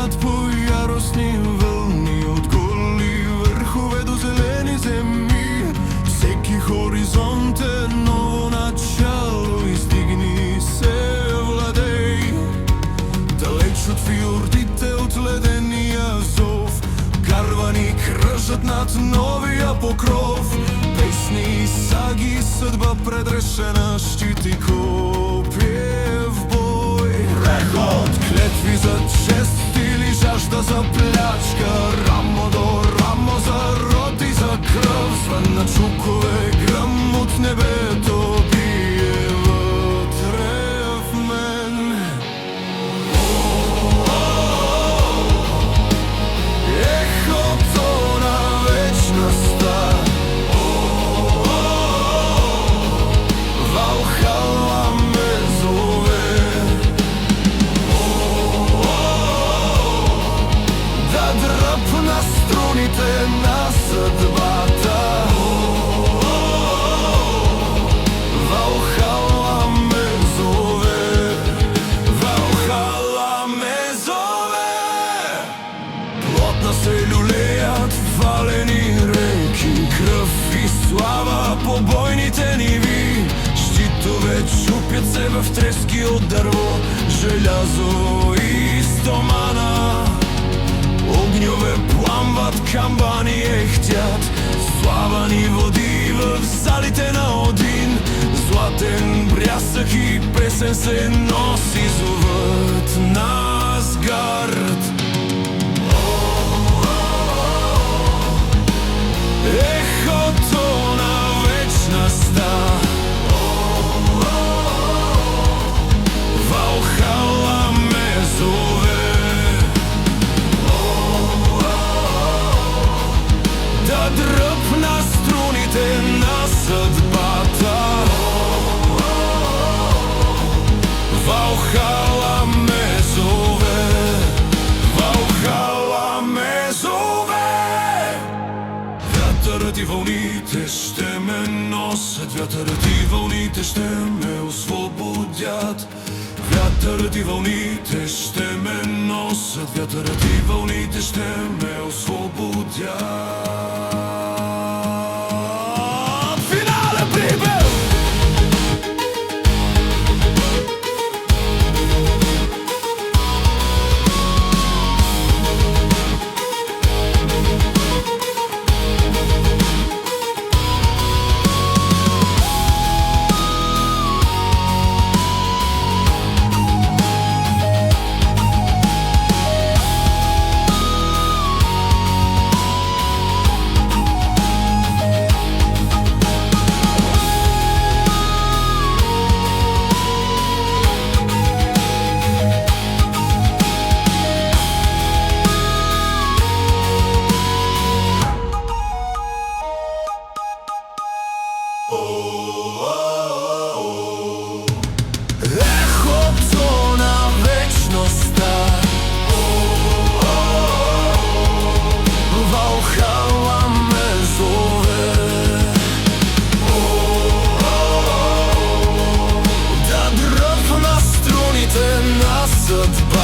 плуваат по јаросни вълни, од голи врхове до зелени земји. Секи хоризонт е ново начало, издигни се, владеј. Далеч од фиордите, од ледениот зов, карвани кржат над новиот покров. Песни и саги, съдба предрешена, щити копие в бой. Преход, клетви за чест или жажда за плячка, рамо до рамо за род и за кръв. Звън на чукове, гръм от небето бие вътре в мен. Ехото на вечността, Валхала ме зове. Да дръпна струните на съдбата. Валхала ме зове. Валхала ме зове. Плотна се люлеят валени реки, кръв и слава по бойните ниви. Щитове чупят се в трески от дърво, желязо и стомана. Огньове пламват, камбани ехтят, славани води в залите на Один. Златен брясък и песен се носи, зовът на Асгард. Ехото на вечността, Валхала ме зове. Да дръпна струните на съдбата. Валхала ме зове. Валхала ме зове. Вятърът и вълните ще ме носят, вятърът и вълните ще ме освободят. Вятърът и вълните ще ме носят, вятърът и вълните ще ме освободят. Финален прибел! Ехото на вечността, Валхала ме зове. Да дръпна струните на съдба.